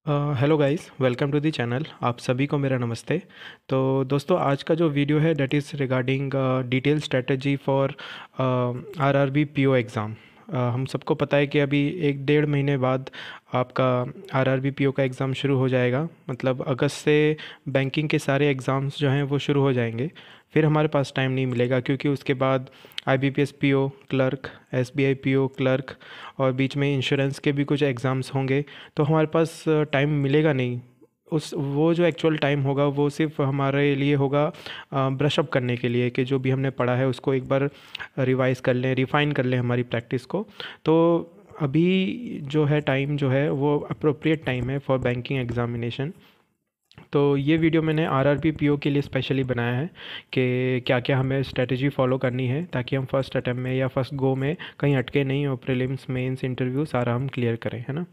Hello guys, welcome to the channel. आप सभी को मेरा नमस्ते। तो दोस्तों, आज का जो वीडियो है that is regarding detail strategy for RRB PO exam. हम सबको पता है कि अभी 1 डेढ़ महीने बाद आपका आरआरबी पीओ का एग्ज़ाम शुरू हो जाएगा। मतलब अगस्त से बैंकिंग के सारे एग्ज़ाम्स जो हैं वो शुरू हो जाएंगे। फिर हमारे पास टाइम नहीं मिलेगा, क्योंकि उसके बाद IBPS PO clerk, SBI PO clerk और बीच में इंश्योरेंस के भी कुछ एग्ज़ाम्स होंगे। तो हमारे पास टाइम मिलेगा नहीं। उस वो जो एक्चुअल टाइम होगा वो सिर्फ हमारे लिए होगा ब्रश अप करने के लिए, कि जो भी हमने पढ़ा है उसको एक बार रिवाइज़ कर लें, रिफ़ाइन कर लें हमारी प्रैक्टिस को। तो अभी जो है टाइम जो है वो अप्रोप्रिएट टाइम है फॉर बैंकिंग एग्ज़ामिनेशन। तो ये वीडियो मैंने आरआरबी पीओ के लिए स्पेशली बनाया है कि क्या क्या हमें स्ट्रेटजी फॉलो करनी है, ताकि हम फर्स्ट अटैम्प्ट में या फर्स्ट गो में कहीं अटके नहीं और प्रीलिम्स मेंस इंटरव्यू सारा हम क्लियर करें, है ना।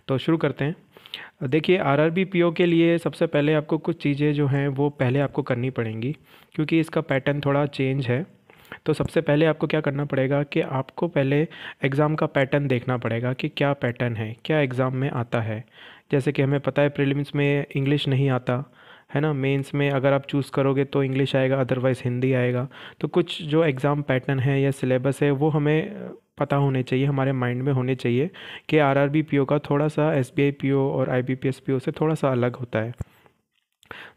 तो शुरू करते हैं। देखिए, आरआरबी पीओ के लिए सबसे पहले आपको कुछ चीज़ें जो हैं वो पहले आपको करनी पड़ेंगी, क्योंकि इसका पैटर्न थोड़ा चेंज है। तो सबसे पहले आपको क्या करना पड़ेगा कि आपको पहले एग्ज़ाम का पैटर्न देखना पड़ेगा कि क्या पैटर्न है, क्या एग्ज़ाम में आता है। जैसे कि हमें पता है प्रीलिम्स में इंग्लिश नहीं आता, है ना। मेंस में अगर आप चूज़ करोगे तो इंग्लिश आएगा, अदरवाइज़ हिंदी आएगा। तो कुछ जो एग्ज़ाम पैटर्न है या सिलेबस है वो हमें पता होने चाहिए, हमारे माइंड में होने चाहिए कि आरआरबी पीओ का थोड़ा सा एसबीआई पीओ और आईबीपीएस पीओ से थोड़ा सा अलग होता है।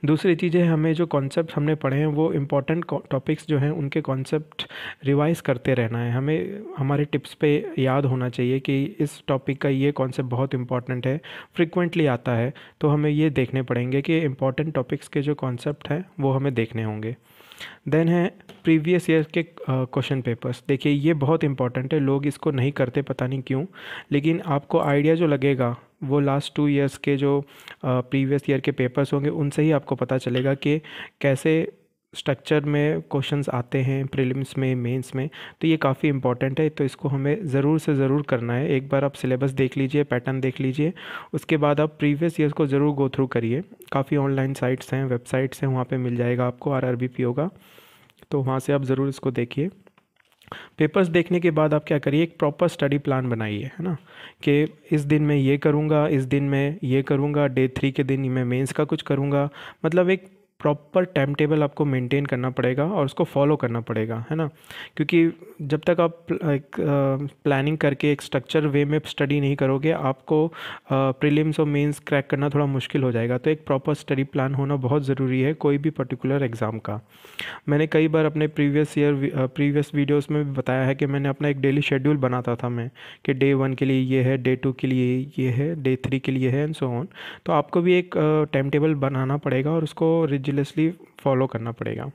दूसरी चीज़ है, हमें जो कॉन्सेप्ट हमने पढ़े हैं वो इम्पॉर्टेंट टॉपिक्स जो हैं उनके कॉन्सेप्ट रिवाइज़ करते रहना है। हमें हमारे टिप्स पे याद होना चाहिए कि इस टॉपिक का ये कॉन्सेप्ट बहुत इंपॉर्टेंट है, फ्रिक्वेंटली आता है। तो हमें ये देखने पड़ेंगे कि इम्पॉर्टेंट टॉपिक्स के जो कॉन्सेप्ट हैं वो हमें देखने होंगे। देन है प्रीवियस ईयर के क्वेश्चन पेपर्स। देखिए, ये बहुत इंपॉर्टेंट है, लोग इसको नहीं करते पता नहीं क्यों। लेकिन आपको आइडिया जो लगेगा वो लास्ट 2 इयर्स के जो प्रीवियस ईयर के पेपर्स होंगे उनसे ही आपको पता चलेगा कि कैसे स्ट्रक्चर में क्वेश्चंस आते हैं प्रीलिम्स में, मेंस में। तो ये काफ़ी इंपॉर्टेंट है, तो इसको हमें ज़रूर से ज़रूर करना है। एक बार आप सिलेबस देख लीजिए, पैटर्न देख लीजिए, उसके बाद आप प्रीवियस ईयर्स को ज़रूर गो थ्रू करिए। काफ़ी ऑनलाइन साइट्स हैं, वेबसाइट्स हैं, वहाँ पे मिल जाएगा आपको आरआरबी पीओ का। तो वहाँ से आप ज़रूर इसको देखिए। पेपर्स देखने के बाद आप क्या करिए, एक प्रॉपर स्टडी प्लान बनाइए, है ना। कि इस दिन मैं ये करूँगा, इस दिन मैं ये करूँगा, डे 3 के दिन मैं मेंस का कुछ करूँगा। मतलब एक प्रॉपर टाइम टेबल आपको मेंटेन करना पड़ेगा और उसको फॉलो करना पड़ेगा, है ना। क्योंकि जब तक आप एक प्लानिंग करके एक स्ट्रक्चर वे में स्टडी नहीं करोगे, आपको प्रीलिम्स और मेंस क्रैक करना थोड़ा मुश्किल हो जाएगा। तो एक प्रॉपर स्टडी प्लान होना बहुत ज़रूरी है कोई भी पर्टिकुलर एग्ज़ाम का। मैंने कई बार अपने प्रीवियस वीडियोस में भी बताया है कि मैंने अपना एक डेली शेड्यूल बनाता था मैं, कि डे 1 के लिए ये है, डे 2 के लिए ये है, डे 3 के लिए है, एंड सो ऑन। तो आपको भी एक टाइम टेबल बनाना पड़ेगा और उसको रिजिडसली फॉलो करना पड़ेगा।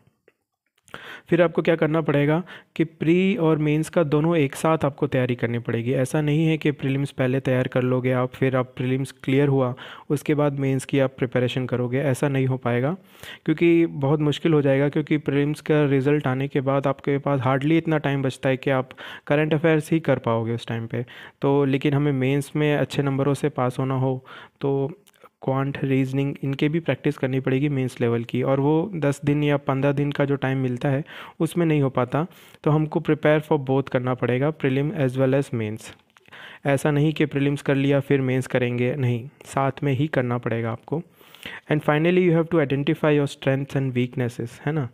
फिर आपको क्या करना पड़ेगा कि प्री और मेंस का दोनों एक साथ आपको तैयारी करनी पड़ेगी। ऐसा नहीं है कि प्रीलिम्स पहले तैयार कर लोगे आप, फिर आप प्रीलिम्स क्लियर हुआ उसके बाद मेंस की आप प्रिपरेशन करोगे, ऐसा नहीं हो पाएगा। क्योंकि बहुत मुश्किल हो जाएगा, क्योंकि प्रीलिम्स का रिज़ल्ट आने के बाद आपके पास हार्डली इतना टाइम बचता है कि आप करंट अफेयर्स ही कर पाओगे उस टाइम पे। तो लेकिन हमें मेंस में अच्छे नंबरों से पास होना हो तो क्वांट, रीजनिंग, इनके भी प्रैक्टिस करनी पड़ेगी मेंस लेवल की। और वो 10 दिन या 15 दिन का जो टाइम मिलता है उसमें नहीं हो पाता। तो हमको प्रिपेयर फॉर बोथ करना पड़ेगा, prelim as well as mains. ऐसा नहीं कि प्रीलिम्स कर लिया फिर मेंस करेंगे, नहीं, साथ में ही करना पड़ेगा आपको। And finally you have to identify your strengths and weaknesses, है ना।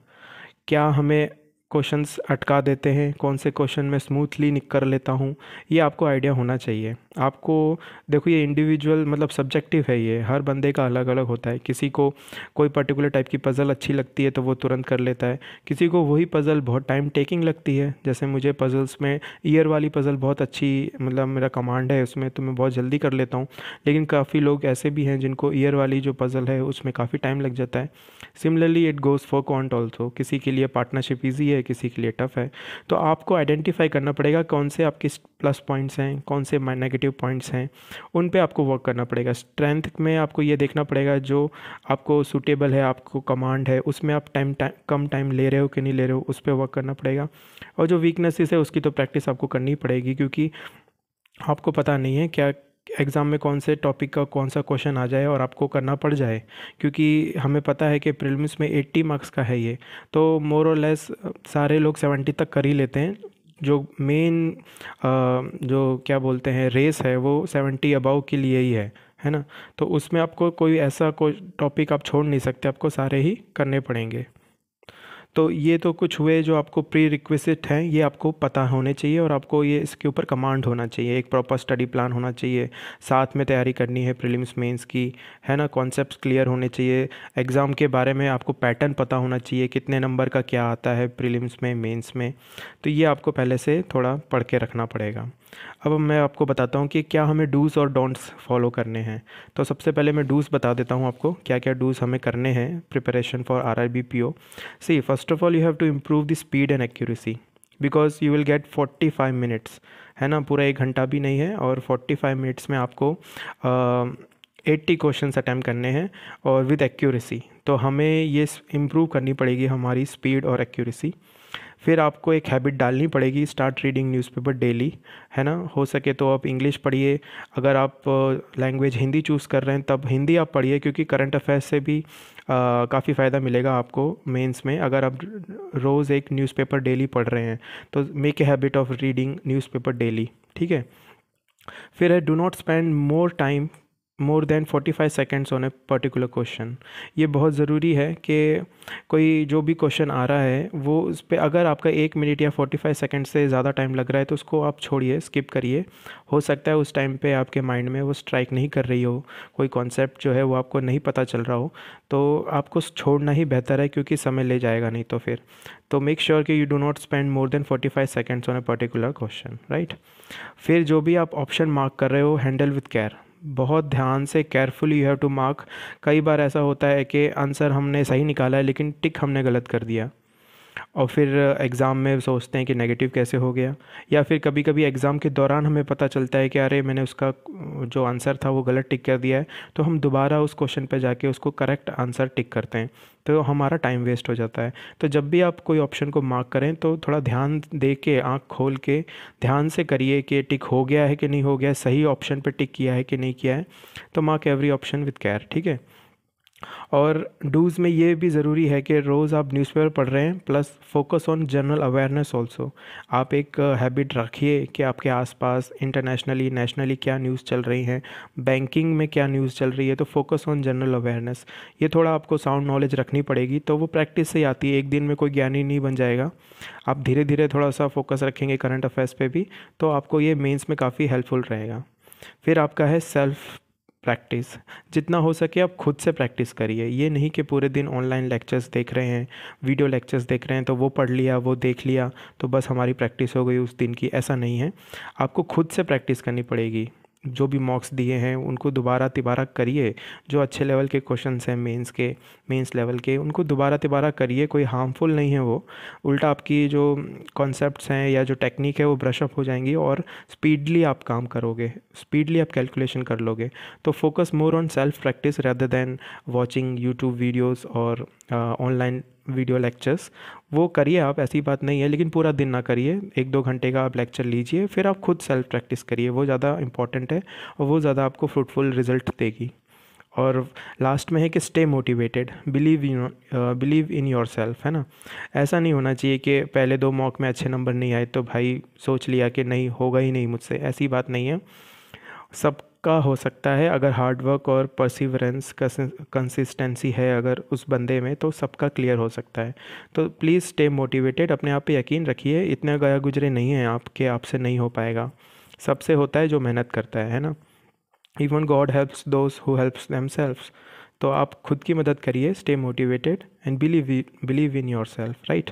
क्या हमें क्वेश्चंस अटका देते हैं, कौन से क्वेश्चन मैं स्मूथली निक कर लेता हूँ, ये आपको आइडिया होना चाहिए। आपको देखो, ये इंडिविजुअल मतलब सब्जेक्टिव है, ये हर बंदे का अलग अलग होता है। किसी को कोई पर्टिकुलर टाइप की पज़ल अच्छी लगती है तो वो तुरंत कर लेता है, किसी को वही पज़ल बहुत टाइम टेकिंग लगती है। जैसे मुझे पज़ल्स में ईयर वाली पज़ल बहुत अच्छी, मतलब मेरा कमांड है उसमें, तो मैं बहुत जल्दी कर लेता हूँ। लेकिन काफ़ी लोग ऐसे भी हैं जिनको ईयर वाली जो पज़ल है उसमें काफ़ी टाइम लग जाता है। Similarly it goes for quant also, किसी के लिए पार्टनरशिप ईजी है, किसी के लिए टफ़ है। तो आपको आइडेंटिफाई करना पड़ेगा कौन से आपके प्लस पॉइंट्स हैं, कौन से नेगेटिव पॉइंट्स हैं, उन पे आपको वर्क करना पड़ेगा। स्ट्रेंथ में आपको ये देखना पड़ेगा जो आपको सूटेबल है, आपको कमांड है, उसमें आप कम टाइम ले रहे हो कि नहीं ले रहे हो, उस पर वर्क करना पड़ेगा। और जो वीकनेसेस है उसकी तो प्रैक्टिस आपको करनी पड़ेगी, क्योंकि आपको पता नहीं है क्या एग्ज़ाम में कौन से टॉपिक का कौन सा क्वेश्चन आ जाए और आपको करना पड़ जाए। क्योंकि हमें पता है कि प्रीलिम्स में 80 मार्क्स का है ये, तो मोर और लेस सारे लोग 70 तक कर ही लेते हैं। जो मेन जो क्या बोलते हैं रेस है वो 70 अबव के लिए ही है, है ना। तो उसमें आपको कोई ऐसा कोई टॉपिक आप छोड़ नहीं सकते, आपको सारे ही करने पड़ेंगे। तो ये तो कुछ हुए जो आपको प्री रिक्विजिट हैं, ये आपको पता होने चाहिए और आपको ये इसके ऊपर कमांड होना चाहिए, एक प्रॉपर स्टडी प्लान होना चाहिए, साथ में तैयारी करनी है प्रीलिम्स मेंस की, है ना। कॉन्सेप्ट्स क्लियर होने चाहिए, एग्ज़ाम के बारे में आपको पैटर्न पता होना चाहिए, कितने नंबर का क्या आता है प्रीलिम्स में, मेंस में। तो ये आपको पहले से थोड़ा पढ़ के रखना पड़ेगा। अब मैं आपको बताता हूँ कि क्या हमें डूज़ और डोंट्स फॉलो करने हैं। तो सबसे पहले मैं डूज़ बता देता हूँ आपको, क्या क्या डूज़ हमें करने हैं preparation for RRB PO. See first of all you have to improve the speed and accuracy, because you will get 45 minutes, है ना। पूरा 1 घंटा भी नहीं है, और 45 मिनट्स में आपको 80 क्वेश्चन अटैम्प्ट करने हैं और विद एक्यूरेसी। तो हमें ये इम्प्रूव करनी पड़ेगी हमारी स्पीड और एक्यूरेसी। फिर आपको एक हैबिट डालनी पड़ेगी, स्टार्ट रीडिंग न्यूज़पेपर डेली, है ना। हो सके तो आप इंग्लिश पढ़िए, अगर आप लैंग्वेज हिंदी चूज़ कर रहे हैं तब हिंदी आप पढ़िए, क्योंकि करंट अफेयर्स से भी काफ़ी फ़ायदा मिलेगा आपको मेंस में। अगर आप रोज़ एक न्यूज़पेपर डेली पढ़ रहे हैं तो make a habit of reading newspaper daily, ठीक है। फिर है, do not spend more than 45 seconds on a particular question. ये बहुत ज़रूरी है कि कोई जो भी क्वेश्चन आ रहा है वो उस पर अगर आपका 1 मिनट या 45 सेकेंड से ज़्यादा टाइम लग रहा है तो उसको आप छोड़िए, स्किप करिए। हो सकता है उस टाइम पे आपके माइंड में वो स्ट्राइक नहीं कर रही हो, कोई कॉन्सेप्ट जो है वो आपको नहीं पता चल रहा हो, तो आपको छोड़ना ही बेहतर है, क्योंकि समय ले जाएगा नहीं तो फिर। तो मेक श्योर कि you do not spend more than 45 seconds on a particular question, right. फिर जो भी आप ऑप्शन मार्क कर रहे हो, हैंडल विथ केयर, बहुत ध्यान से, carefully you have to mark. कई बार ऐसा होता है कि आंसर हमने सही निकाला है लेकिन टिक हमने गलत कर दिया, और फिर एग्ज़ाम में सोचते हैं कि नेगेटिव कैसे हो गया। या फिर कभी कभी एग्ज़ाम के दौरान हमें पता चलता है कि अरे मैंने उसका जो आंसर था वो गलत टिक कर दिया है, तो हम दोबारा उस क्वेश्चन पे जाके उसको करेक्ट आंसर टिक करते हैं, तो हमारा टाइम वेस्ट हो जाता है। तो जब भी आप कोई ऑप्शन को मार्क करें तो थोड़ा ध्यान दे के, आँख खोल के ध्यान से करिए कि टिक हो गया है कि नहीं हो गया, सही ऑप्शन पे टिक किया है कि नहीं किया है। तो mark every option with care, ठीक है। और डूज़ में ये भी ज़रूरी है कि रोज़ आप न्यूज़पेपर पढ़ रहे हैं, plus focus on general awareness also. आप एक हैबिट रखिए कि आपके आसपास इंटरनेशनली, नेशनली क्या न्यूज़ चल रही हैं, बैंकिंग में क्या न्यूज़ चल रही है, तो फोकस ऑन जनरल अवेयरनेस। ये थोड़ा आपको साउंड नॉलेज रखनी पड़ेगी, तो वो प्रैक्टिस से ही आती है, एक दिन में कोई ज्ञानी नहीं बन जाएगा। आप धीरे धीरे थोड़ा सा फोकस रखेंगे करंट अफेयर्स पे भी, तो आपको ये मेंस में काफ़ी हेल्पफुल रहेगा। फिर आपका है सेल्फ प्रैक्टिस। जितना हो सके आप खुद से प्रैक्टिस करिए, ये नहीं कि पूरे दिन ऑनलाइन लेक्चर्स देख रहे हैं, वीडियो लेक्चर्स देख रहे हैं, तो वो पढ़ लिया, वो देख लिया, तो बस हमारी प्रैक्टिस हो गई उस दिन की, ऐसा नहीं है। आपको खुद से प्रैक्टिस करनी पड़ेगी। जो भी मॉक्स दिए हैं उनको दोबारा तिबारा करिए, जो अच्छे लेवल के क्वेश्चंस हैं मेंस के, मेंस लेवल के, उनको दोबारा तिबारा करिए, कोई हार्मफुल नहीं है वो। उल्टा आपकी जो कॉन्सेप्ट्स हैं या जो टेक्निक है वो ब्रशअप हो जाएंगी, और स्पीडली आप काम करोगे, स्पीडली आप कैलकुलेशन कर लोगे। तो focus more on self practice rather than watching YouTube videos और ऑनलाइन वीडियो लेक्चर्स। वो करिए आप, ऐसी बात नहीं है, लेकिन पूरा दिन ना करिए, 1-2 घंटे का आप लेक्चर लीजिए, फिर आप खुद सेल्फ प्रैक्टिस करिए, वो ज़्यादा इंपॉर्टेंट है और वो ज़्यादा आपको फ्रूटफुल रिजल्ट देगी। और लास्ट में है कि stay motivated, believe in your self, है ना। ऐसा नहीं होना चाहिए कि पहले 2 मॉक में अच्छे नंबर नहीं आए तो भाई सोच लिया कि नहीं होगा ही नहीं मुझसे, ऐसी बात नहीं है। सबका हो सकता है, अगर हार्ड वर्क और परसिवरेंस, कंसिस्टेंसी है अगर उस बंदे में, तो सबका क्लियर हो सकता है। तो प्लीज़ स्टे मोटिवेटेड, अपने आप पे यकीन रखिए, इतने गया गुजरे नहीं हैं आपके, आपसे नहीं हो पाएगा। सबसे होता है जो मेहनत करता है ना। Even God helps those who helps themselves. तो आप खुद की मदद करिए, stay motivated and believe in your self, right.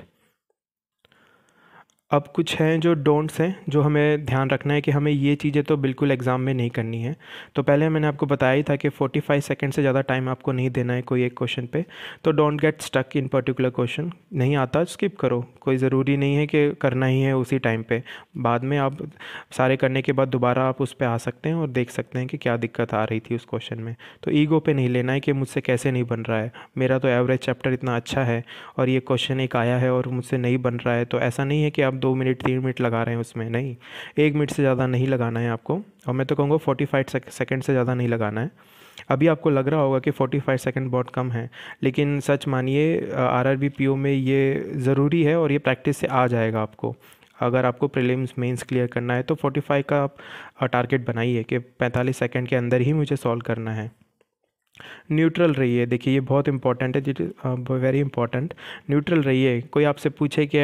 अब कुछ हैं जो डोंट्स हैं, जो हमें ध्यान रखना है कि हमें ये चीज़ें तो बिल्कुल एग्ज़ाम में नहीं करनी है। तो पहले मैंने आपको बताया ही था कि 45 सेकंड से ज़्यादा टाइम आपको नहीं देना है कोई एक क्वेश्चन पे। तो don't get stuck in particular question, नहीं आता स्किप करो, कोई ज़रूरी नहीं है कि करना ही है उसी टाइम पे। बाद में आप सारे करने के बाद दोबारा आप उस पर आ सकते हैं और देख सकते हैं कि क्या दिक्कत आ रही थी उस क्वेश्चन में। तो ईगो पे नहीं लेना है कि मुझसे कैसे नहीं बन रहा है, मेरा तो एवरेज चैप्टर इतना अच्छा है और ये क्वेश्चन एक आया है और मुझसे नहीं बन रहा है। तो ऐसा नहीं है कि आप 2 मिनट 3 मिनट लगा रहे हैं उसमें, नहीं, 1 मिनट से ज़्यादा नहीं लगाना है आपको, और मैं तो कहूँगा 45 सेकंड से ज़्यादा नहीं लगाना है। अभी आपको लग रहा होगा कि 45 सेकंड बहुत कम है, लेकिन सच मानिए आरआरबी पीओ में ये ज़रूरी है और ये प्रैक्टिस से आ जाएगा आपको। अगर आपको प्रीलिम्स मेंस क्लियर करना है तो 45 का आप टारगेट बनाइए कि 45 सेकंड के अंदर ही मुझे सॉल्व करना है। न्यूट्रल रहिए, देखिए ये बहुत इंपॉर्टेंट है, वेरी इंपॉर्टेंट। न्यूट्रल रहिए। कोई आपसे पूछे कि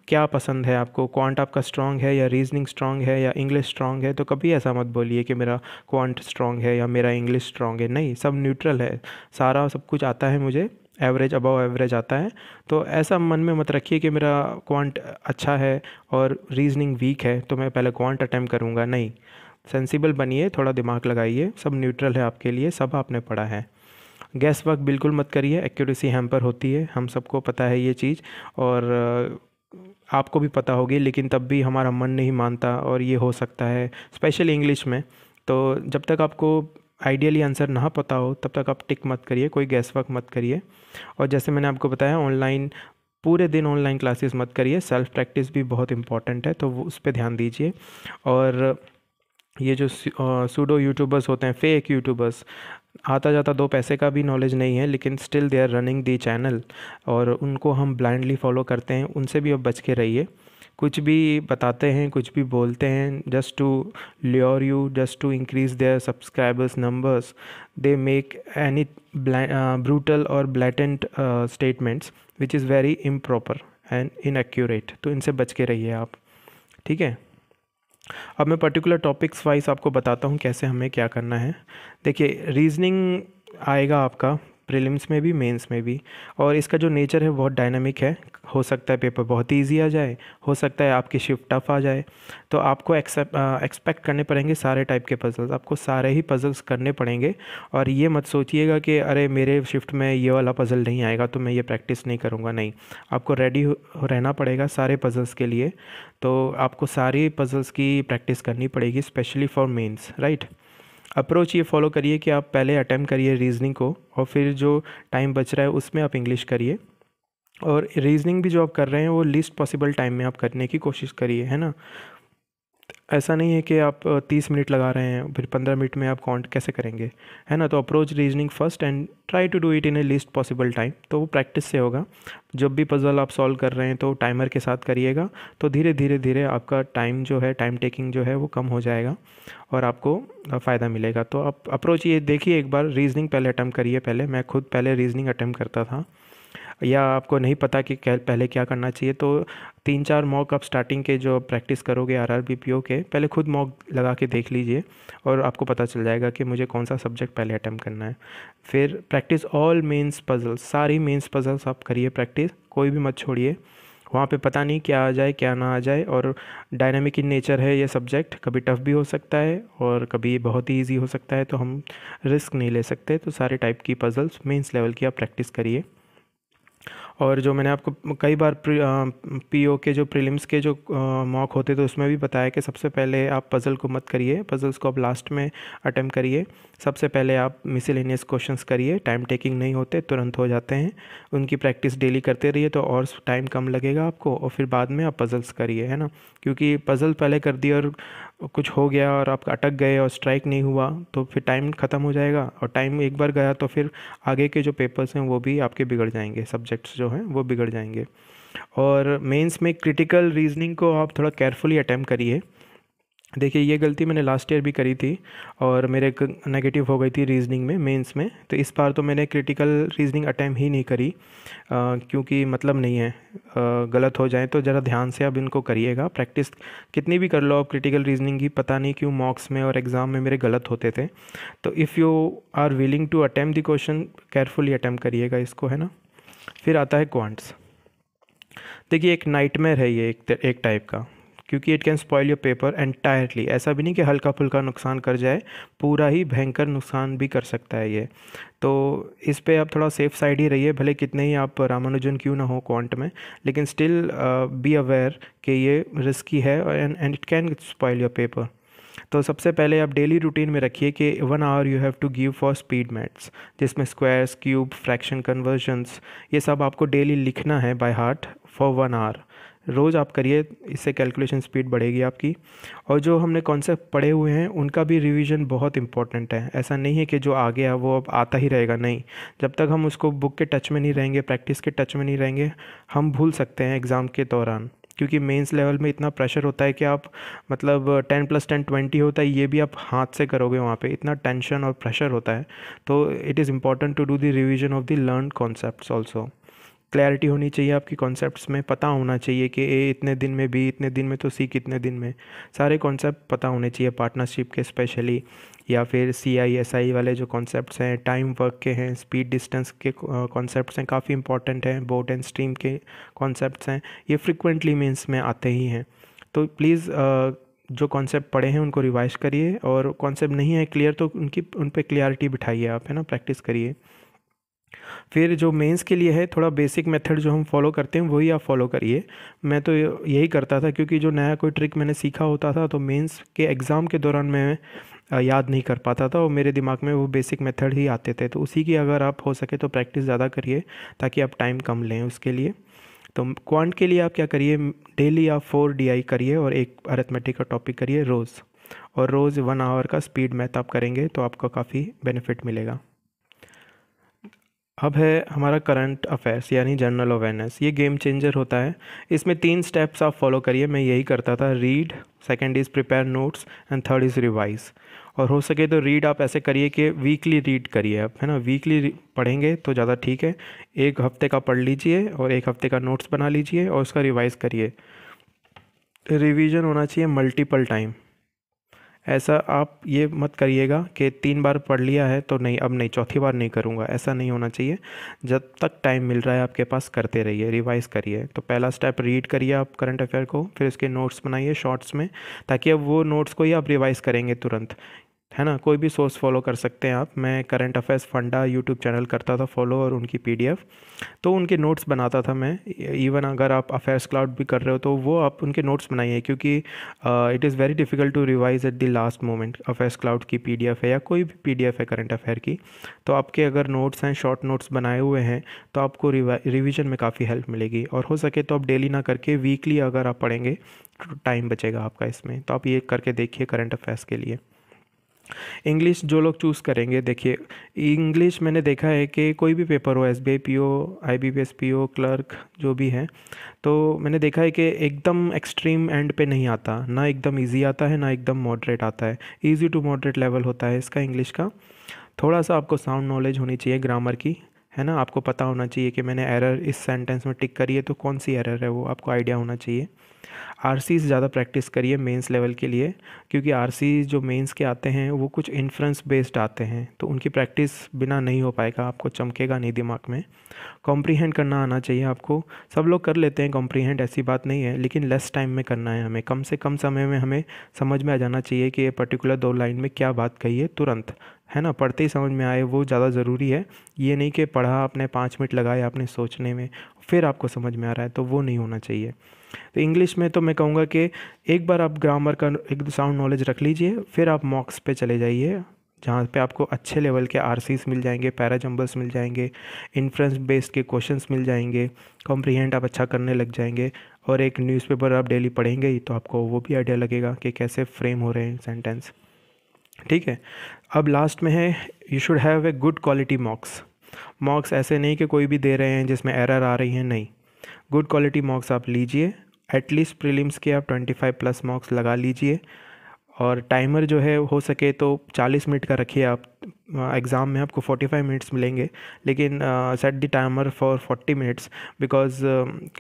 क्या पसंद है आपको, क्वांट आपका स्ट्रांग है या रीजनिंग स्ट्रांग है या इंग्लिश स्ट्रांग है, तो कभी ऐसा मत बोलिए कि मेरा क्वांट स्ट्रांग है या मेरा इंग्लिश स्ट्रांग है। नहीं, सब न्यूट्रल है, सारा सब कुछ आता है मुझे, एवरेज अबव एवरेज आता है। तो ऐसा मन में मत रखिए कि मेरा क्वांट अच्छा है और रीजनिंग वीक है तो मैं पहले क्वांट अटैम्प्ट करूँगा। नहीं, सेंसिबल बनिए, थोड़ा दिमाग लगाइए, सब न्यूट्रल है आपके लिए, सब आपने पढ़ा है। गैस वर्क बिल्कुल मत करिए, एक्यूरेसी हैम्पर होती है, हम सबको पता है ये चीज़, और आपको भी पता होगी, लेकिन तब भी हमारा मन नहीं मानता और ये हो सकता है स्पेशली इंग्लिश में। तो जब तक आपको आइडियली आंसर ना पता हो तब तक आप टिक मत करिए, कोई गैस वर्क मत करिए। और जैसे मैंने आपको बताया, ऑनलाइन पूरे दिन ऑनलाइन क्लासेस मत करिए, सेल्फ प्रैक्टिस भी बहुत इंपॉर्टेंट है, तो वो उस पर ध्यान दीजिए। और ये जो सूडो यूट्यूबर्स होते हैं, फेक यूट्यूबर्स, आता जाता दो पैसे का भी नॉलेज नहीं है, लेकिन still they are running the channel, और उनको हम ब्लाइंडली फॉलो करते हैं, उनसे भी अब बच के रहिए। कुछ भी बताते हैं, कुछ भी बोलते हैं, just to lure you, just to increase their subscribers numbers. They make any brutal और blatant statements which is very improper and inaccurate, तो इनसे बच के रहिए आप, ठीक है। अब मैं पर्टिकुलर टॉपिक्स वाइज आपको बताता हूँ कैसे हमें क्या करना है। देखिए, रीजनिंग आएगा आपका प्रीलिम्स में भी, मेंस में भी, और इसका जो नेचर है बहुत डायनामिक है। हो सकता है पेपर बहुत इजी आ जाए, हो सकता है आपकी शिफ्ट टफ आ जाए, तो आपको एक्सपेक्ट करने पड़ेंगे सारे टाइप के पजल्स, आपको सारे ही पजल्स करने पड़ेंगे। और ये मत सोचिएगा कि अरे मेरे शिफ्ट में ये वाला पजल नहीं आएगा तो मैं ये प्रैक्टिस नहीं करूँगा। नहीं, आपको रेडी रहना पड़ेगा सारे पजल्स के लिए। तो आपको सारी पजल्स की प्रैक्टिस करनी पड़ेगी, specially for mains, right. Approach ये फॉलो करिए कि आप पहले अटेम्प्ट करिए रीजनिंग को, और फिर जो टाइम बच रहा है उसमें आप इंग्लिश करिए। और रीजनिंग भी जो आप कर रहे हैं वो लीस्ट पॉसिबल टाइम में आप करने की कोशिश करिए, है ना। ऐसा नहीं है कि आप 30 मिनट लगा रहे हैं फिर 15 मिनट में आप काउंट कैसे करेंगे, है ना। तो approach reasoning first and try to do it in a least possible time, तो वो प्रैक्टिस से होगा। जब भी पजल आप सॉल्व कर रहे हैं तो टाइमर के साथ करिएगा, तो धीरे धीरे धीरे आपका टाइम जो है, टाइम टेकिंग जो है वो कम हो जाएगा और आपको फ़ायदा मिलेगा। तो आप अप्रोच ये देखिए, एक बार रीजनिंग पहले अटैम्प्ट करिए। पहले मैं खुद पहले रीजनिंग अटैम्प्ट करता था, या आपको नहीं पता कि पहले क्या करना चाहिए, तो 3-4 मॉक आप स्टार्टिंग के जो प्रैक्टिस करोगे आरआरबी पीओ के, पहले खुद मॉक लगा के देख लीजिए और आपको पता चल जाएगा कि मुझे कौन सा सब्जेक्ट पहले अटेम्प्ट करना है। फिर प्रैक्टिस ऑल मेंस पजल्स, सारी मेंस पजल्स आप करिए प्रैक्टिस, कोई भी मत छोड़िए। वहाँ पे पता नहीं क्या आ जाए क्या ना आ जाए, और डायनामिक इन नेचर है ये सब्जेक्ट, कभी टफ़ भी हो सकता है और कभी बहुत ही ईजी हो सकता है, तो हम रिस्क नहीं ले सकते। तो सारे टाइप की पजल्स मेंस लेवल की आप प्रैक्टिस करिए। और जो मैंने आपको कई बार पीओ के जो प्रीलिम्स के जो मॉक होते तो उसमें भी बताया कि सबसे पहले आप पज़ल को मत करिए, पज़ल्स को आप लास्ट में अटेम्प्ट करिए। सबसे पहले आप मिसलेनियस क्वेश्चंस करिए, टाइम टेकिंग नहीं होते, तुरंत हो जाते हैं। उनकी प्रैक्टिस डेली करते रहिए तो और टाइम कम लगेगा आपको, और फिर बाद में आप पज़ल्स करिए, है ना। क्योंकि पज़ल पहले कर दिए और कुछ हो गया और आप अटक गए और स्ट्राइक नहीं हुआ तो फिर टाइम ख़त्म हो जाएगा, और टाइम एक बार गया तो फिर आगे के जो पेपर्स हैं वो भी आपके बिगड़ जाएंगे, सब्जेक्ट्स जो हैं वो बिगड़ जाएंगे। और मेंस में क्रिटिकल रीजनिंग को आप थोड़ा केयरफुली अटेम्प्ट करिए। देखिए, ये गलती मैंने लास्ट ईयर भी करी थी और मेरे नेगेटिव हो गई थी रीजनिंग में, मेंस में। तो इस बार तो मैंने क्रिटिकल रीजनिंग अटेम्प्ट ही नहीं करी, क्योंकि मतलब नहीं है, गलत हो जाए तो ज़रा ध्यान से अब इनको करिएगा। प्रैक्टिस कितनी भी कर लो आप क्रिटिकल रीजनिंग की, पता नहीं क्यों मॉक्स में और एग्ज़ाम में मेरे गलत होते थे। तो if you are willing to attempt the question, carefully attempt करिएगा इसको, है ना। फिर आता है क्वांट्स। देखिए, एक नाइटमेयर है ये एक टाइप का, क्योंकि it can spoil your paper entirely. ऐसा भी नहीं कि हल्का फुल्का नुकसान कर जाए, पूरा ही भयंकर नुकसान भी कर सकता है ये। तो इस पे आप थोड़ा सेफ साइड ही रहिए, भले कितने ही आप रामानुजन क्यों ना हो क्वांट में, लेकिन स्टिल बी अवेयर कि ये रिस्की है and it can spoil your paper. तो सबसे पहले आप डेली रूटीन में रखिए कि 1 hour you have to give for speed maths, जिसमें स्क्वायर्स, क्यूब, फ्रैक्शन, कन्वर्जन्स, ये सब आपको डेली लिखना है बाय हार्ट फॉर 1 आवर। रोज़ आप करिए, इससे कैलकुलेशन स्पीड बढ़ेगी आपकी। और जो हमने कॉन्सेप्ट पढ़े हुए हैं उनका भी रिवीजन बहुत इंपॉर्टेंट है। ऐसा नहीं है कि जो आ गया वो अब आता ही रहेगा, नहीं। जब तक हम उसको बुक के टच में नहीं रहेंगे, प्रैक्टिस के टच में नहीं रहेंगे, हम भूल सकते हैं एग्ज़ाम के दौरान। क्योंकि मेंस लेवल में इतना प्रेशर होता है कि आप मतलब 10+10 20 होता है, ये भी आप हाथ से करोगे, वहाँ पे इतना टेंशन और प्रेशर होता है। तो it is important to do the revision of the learn concepts also. Clarity होनी चाहिए आपकी कॉन्सेप्ट्स में, पता होना चाहिए कि ए इतने दिन में, बी इतने दिन में, तो सी कितने दिन में, सारे कॉन्सेप्ट पता होने चाहिए पार्टनरशिप के स्पेशली, या फिर CI SI वाले जो कॉन्सेप्ट्स हैं, टाइम वर्क के हैं, स्पीड डिस्टेंस के कॉन्सेप्ट्स हैं, काफ़ी इंपॉर्टेंट हैं, बोट एंड स्ट्रीम के कॉन्सेप्ट्स हैं, ये फ्रिक्वेंटली मीन्स में आते ही हैं। तो प्लीज़ जो कॉन्सेप्ट पढ़े हैं उनको रिवाइज करिए, और कॉन्सेप्ट नहीं है क्लियर तो उन पे क्लियरिटी बिठाइए आप, है ना, प्रैक्टिस करिए। फिर जो मेंस के लिए है, थोड़ा बेसिक मेथड जो हम फॉलो करते हैं वही आप फॉलो करिए। मैं तो यही करता था, क्योंकि जो नया कोई ट्रिक मैंने सीखा होता था तो मेंस के एग्ज़ाम के दौरान मैं याद नहीं कर पाता था, और मेरे दिमाग में वो बेसिक मेथड ही आते थे। तो उसी की अगर आप हो सके तो प्रैक्टिस ज़्यादा करिए, ताकि आप टाइम कम लें उसके लिए। तो क्वांट के लिए आप क्या करिए, डेली आप 4 DI करिए, और एक अरिथमेटिक का टॉपिक करिए रोज़, और रोज़ 1 आवर का स्पीड मैथ आप करेंगे तो आपको काफ़ी बेनिफिट मिलेगा। अब है हमारा करंट अफेयर्स यानी जनरल अवेयरनेस। ये गेम चेंजर होता है। इसमें 3 स्टेप्स आप फॉलो करिए, मैं यही करता था। Read, second is prepare notes, and third is revise. और हो सके तो रीड आप ऐसे करिए कि वीकली रीड करिए आप, है ना, वीकली पढ़ेंगे तो ज़्यादा ठीक है। एक हफ्ते का पढ़ लीजिए और एक हफ्ते का नोट्स बना लीजिए और उसका रिवाइज करिए। रिवीजन होना चाहिए मल्टीपल टाइम। ऐसा आप ये मत करिएगा कि 3 बार पढ़ लिया है तो नहीं, अब नहीं, चौथी बार नहीं करूँगा, ऐसा नहीं होना चाहिए। जब तक टाइम मिल रहा है आपके पास करते रहिए, रिवाइज करिए। तो पहला स्टेप रीड करिए आप करंट अफेयर को, फिर उसके नोट्स बनाइए शॉर्ट्स में, ताकि अब वो नोट्स को ही आप रिवाइज करेंगे तुरंत, है ना। कोई भी सोर्स फॉलो कर सकते हैं आप। मैं current affairs funda YouTube channel करता था फॉलो, और उनकी PDF, तो उनके नोट्स बनाता था मैं। इवन अगर आप अफेयर्स क्लाउड भी कर रहे हो तो वो आप उनके नोट्स बनाइए, क्योंकि it is very difficult to revise at the last moment. Affairs cloud की PDF है या कोई भी PDF है करंट अफेयर की, तो आपके अगर नोट्स हैं, शॉर्ट नोट्स बनाए हुए हैं, तो आपको रिवीजन में काफ़ी हेल्प मिलेगी। और हो सके तो आप डेली ना करके वीकली अगर आप पढ़ेंगे तो टाइम बचेगा आपका इसमें। तो आप ये करके देखिए करंट अफेयर्स के लिए। इंग्लिश जो लोग चूज़ करेंगे, देखिए इंग्लिश मैंने देखा है कि कोई भी पेपर हो, SBI PO, IBPS PO, clerk जो भी है, तो मैंने देखा है कि एकदम एक्सट्रीम एंड पे नहीं आता, ना एकदम इजी आता है, ना एकदम मॉडरेट आता है। इजी टू मॉडरेट लेवल होता है इसका इंग्लिश का। थोड़ा सा आपको साउंड नॉलेज होनी चाहिए ग्रामर की, है ना। आपको पता होना चाहिए कि मैंने एरर इस सेंटेंस में टिक करी है तो कौन सी एरर है, वो आपको आइडिया होना चाहिए। RCs ज़्यादा प्रैक्टिस करिए मेंस लेवल के लिए, क्योंकि RCs जो मेंस के आते हैं वो कुछ इन्फ्रेंस बेस्ड आते हैं, तो उनकी प्रैक्टिस बिना नहीं हो पाएगा, आपको चमकेगा नहीं दिमाग में। कॉम्प्रीहेंड करना आना चाहिए आपको। सब लोग कर लेते हैं कॉम्प्रीहेंड, ऐसी बात नहीं है, लेकिन लेस टाइम में करना है हमें। कम से कम समय में हमें समझ में आ जाना चाहिए कि ये पर्टिकुलर 2 लाइन में क्या बात कही है तुरंत, है ना। पढ़ते ही समझ में आए, वो ज़्यादा ज़रूरी है। ये नहीं कि पढ़ा आपने 5 मिनट लगाए आपने सोचने में, फिर आपको समझ में आ रहा है, तो वो नहीं होना चाहिए। तो इंग्लिश में तो मैं कहूँगा कि एक बार आप ग्रामर का एक साउंड नॉलेज रख लीजिए, फिर आप मॉक्स पे चले जाइए, जहाँ पे आपको अच्छे लेवल के RCs मिल जाएंगे, पैराजम्बल्स मिल जाएंगे, इन्फ्रेंस बेस्ड के क्वेश्चंस मिल जाएंगे, कॉम्प्रीहेंड आप अच्छा करने लग जाएंगे। और एक न्यूज़पेपर आप डेली पढ़ेंगे ही तो आपको वो भी आइडिया लगेगा कि कैसे फ्रेम हो रहे हैं सेंटेंस, ठीक है। अब लास्ट में है, you should have a good quality मॉक्स। मॉक्स ऐसे नहीं कि कोई भी दे रहे हैं जिसमें एरर आ रही है, नहीं। गुड क्वालिटी मॉक्स आप लीजिए। एटलीस्ट प्रीलिम्स के आप 25+ मॉक्स लगा लीजिए, और टाइमर जो है हो सके तो 40 मिनट का रखिए आप। एग्ज़ाम में आपको 45 मिनट्स मिलेंगे, लेकिन set the timer for 40 minutes, because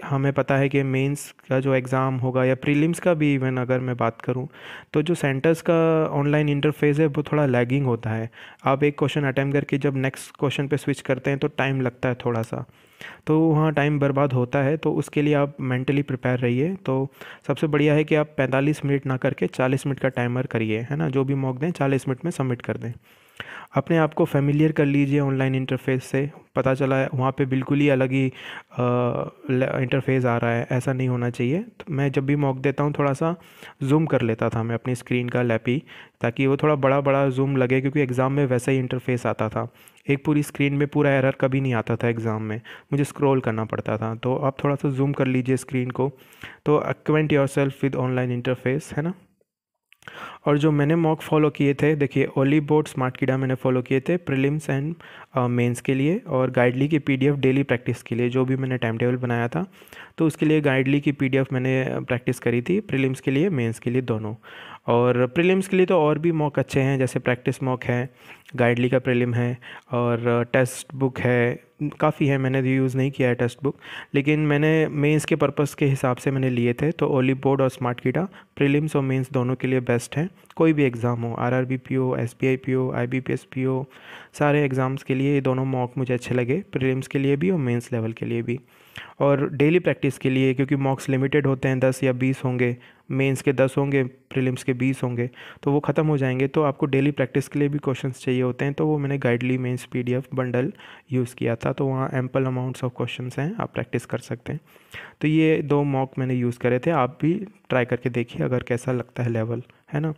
हमें पता है कि मेंस का जो एग्ज़ाम होगा या प्रीलिम्स का भी, इवन अगर मैं बात करूं, तो जो सेंटर्स का ऑनलाइन इंटरफेस है वो थोड़ा लैगिंग होता है। आप एक क्वेश्चन अटैम्प्ट करके जब नेक्स्ट क्वेश्चन पे स्विच करते हैं तो टाइम लगता है थोड़ा सा, तो वहाँ टाइम बर्बाद होता है। तो उसके लिए आप मेंटली प्रिपेयर रहिए। तो सबसे बढ़िया है कि आप 45 मिनट ना करके 40 मिनट का टाइमर करिए, है ना। जो भी मॉक दें 40 मिनट में सबमिट कर दें। अपने आप को फेमिलियर कर लीजिए ऑनलाइन इंटरफेस से। पता चला है वहाँ पे बिल्कुल ही अलग ही इंटरफेस आ रहा है, ऐसा नहीं होना चाहिए। तो मैं जब भी मॉक देता हूँ थोड़ा सा जूम कर लेता था मैं अपनी स्क्रीन का लैपी, ताकि वो थोड़ा बड़ा बड़ा जूम लगे, क्योंकि एग्ज़ाम में वैसा ही इंटरफेस आता था। एक पूरी स्क्रीन में पूरा एरर कभी नहीं आता था एग्ज़ाम में, मुझे स्क्रॉल करना पड़ता था। तो आप थोड़ा सा जूम कर लीजिए स्क्रीन को, तो acquaint your self with online interface, है ना। और जो मैंने मॉक फॉलो किए थे, देखिए ओली बोर्ड स्मार्टकीड़ा मैंने फॉलो किए थे प्रीलिम्स एंड मेंस के लिए, और गाइडली की पीडीएफ डेली प्रैक्टिस के लिए जो भी मैंने टाइम टेबल बनाया था, तो उसके लिए गाइडली की पीडीएफ मैंने प्रैक्टिस करी थी, प्रीलिम्स के लिए मेंस के लिए दोनों। और प्रीलिम्स के लिए तो और भी मॉक अच्छे हैं, जैसे प्रैक्टिस मॉक है, गाइडली का प्रीलिम है, और टेक्स्ट बुक है, काफ़ी है। मैंने यूज़ नहीं किया है टेक्स्ट बुक, लेकिन मैंने मेंस के पर्पस के हिसाब से मैंने लिए थे। तो ओली बोर्ड और स्मार्टकीड़ा प्रीलिम्स और मेंस दोनों के लिए बेस्ट हैं। कोई भी एग्ज़ाम हो, RRB PO, SBI PO, IBPS PO, सारे एग्ज़ाम्स के लिए ये दोनों मॉक मुझे अच्छे लगे, प्रीलिम्स के लिए भी और मेंस लेवल के लिए भी। और डेली प्रैक्टिस के लिए, क्योंकि मॉक्स लिमिटेड होते हैं, 10 या 20 होंगे, मेंस के 10 होंगे, प्रीलिम्स के 20 होंगे, तो वो ख़त्म हो जाएंगे। तो आपको डेली प्रैक्टिस के लिए भी क्वेश्चंस चाहिए होते हैं, तो वो मैंने Guidely mains PDF bundle use किया था। तो वहाँ एम्पल अमाउंट्स ऑफ क्वेश्चंस हैं, आप प्रैक्टिस कर सकते हैं। तो ये 2 मॉक मैंने यूज़ करे थे, आप भी ट्राई करके देखिए अगर कैसा लगता है लेवल, है ना।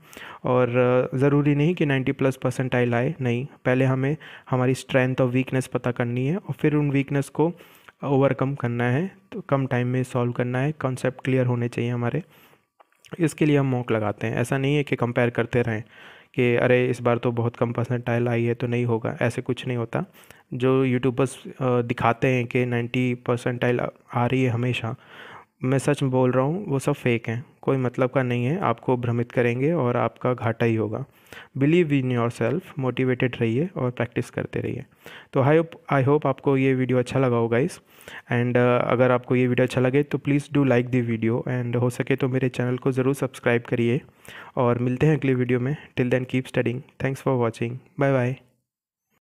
और ज़रूरी नहीं कि 90+ परसेंटाइल आए, नहीं, पहले हमें हमारी स्ट्रेंथ और वीकनेस पता करनी है, और फिर उन वीकनेस को ओवरकम करना है, तो कम टाइम में सॉल्व करना है, कॉन्सेप्ट क्लियर होने चाहिए हमारे। इसके लिए हम मॉक लगाते हैं। ऐसा नहीं है कि कंपेयर करते रहें कि अरे इस बार तो बहुत कम परसेंटाइल आई है तो नहीं होगा, ऐसे कुछ नहीं होता। जो यूट्यूबर्स दिखाते हैं कि 90 परसेंटाइल आ रही है हमेशा, मैं सच में बोल रहा हूँ, वो सब फेक हैं, कोई मतलब का नहीं है, आपको भ्रमित करेंगे और आपका घाटा ही होगा। Believe in your self, motivated रहिए और प्रैक्टिस करते रहिए। तो आई होप आपको ये वीडियो अच्छा लगा होगा गाइस। एंड अगर आपको ये वीडियो अच्छा लगे तो please do like the video, and हो सके तो मेरे चैनल को ज़रूर सब्सक्राइब करिए। और मिलते हैं अगली वीडियो में। Till then keep studying. Thanks for watching. Bye bye.